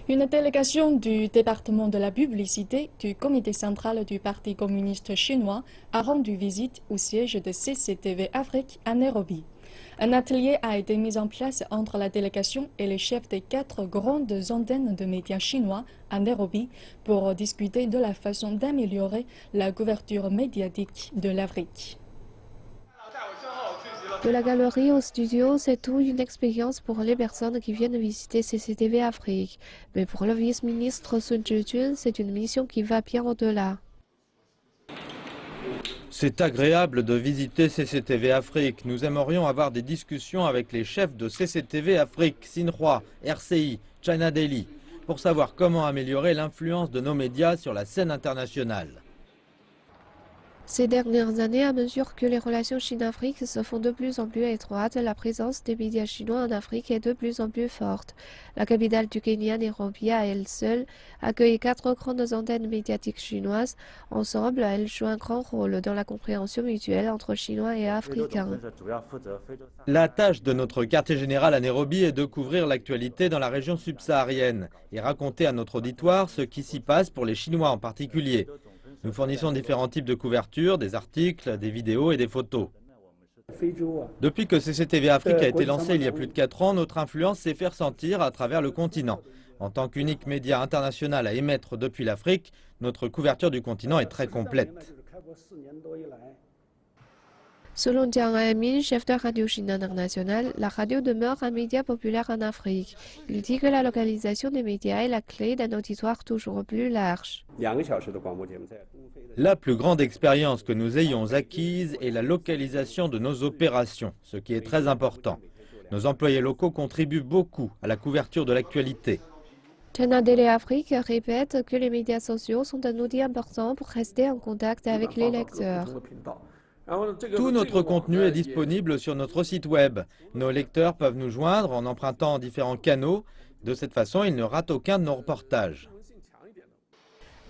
Une délégation du département de la publicité du comité central du Parti communiste chinois a rendu visite au siège de CCTV Afrique à Nairobi. Un atelier a été mis en place entre la délégation et les chefs des 4 grandes antennes de médias chinois à Nairobi pour discuter de la façon d'améliorer la couverture médiatique de l'Afrique. De la galerie au studio, c'est toute une expérience pour les personnes qui viennent visiter CCTV Afrique. Mais pour le vice-ministre Sun Zhijun, c'est une mission qui va bien au-delà. C'est agréable de visiter CCTV Afrique. Nous aimerions avoir des discussions avec les chefs de CCTV Afrique, Xinhua, RCI, China Daily, pour savoir comment améliorer l'influence de nos médias sur la scène internationale. Ces dernières années, à mesure que les relations Chine-Afrique se font de plus en plus étroites, la présence des médias chinois en Afrique est de plus en plus forte. La capitale du Kenya, Nairobi, à elle seule, accueille 4 grandes antennes médiatiques chinoises. Ensemble, elles jouent un grand rôle dans la compréhension mutuelle entre Chinois et Africains. La tâche de notre quartier général à Nairobi est de couvrir l'actualité dans la région subsaharienne et raconter à notre auditoire ce qui s'y passe pour les Chinois en particulier. Nous fournissons différents types de couvertures, des articles, des vidéos et des photos. Depuis que CCTV Afrique a été lancé il y a plus de 4 ans, notre influence s'est fait ressentir à travers le continent. En tant qu'unique média international à émettre depuis l'Afrique, notre couverture du continent est très complète. Selon Jiang Aimin, chef de Radio Chine Internationale, la radio demeure un média populaire en Afrique. Il dit que la localisation des médias est la clé d'un auditoire toujours plus large. La plus grande expérience que nous ayons acquise est la localisation de nos opérations, ce qui est très important. Nos employés locaux contribuent beaucoup à la couverture de l'actualité. China Daily Afrique répète que les médias sociaux sont un outil important pour rester en contact avec les lecteurs. Tout notre contenu est disponible sur notre site web. Nos lecteurs peuvent nous joindre en empruntant différents canaux. De cette façon, ils ne ratent aucun de nos reportages.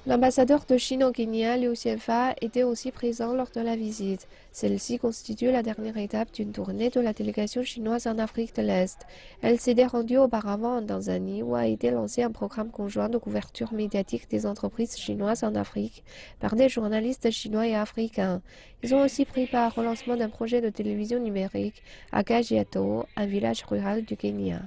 L'ambassadeur de Chine au Kenya, Liu Xianfa, était aussi présent lors de la visite. Celle-ci constitue la dernière étape d'une tournée de la délégation chinoise en Afrique de l'Est. Elle s'était rendue auparavant en Tanzanie où a été lancé un programme conjoint de couverture médiatique des entreprises chinoises en Afrique par des journalistes chinois et africains. Ils ont aussi pris part au lancement d'un projet de télévision numérique à Kajiado, un village rural du Kenya.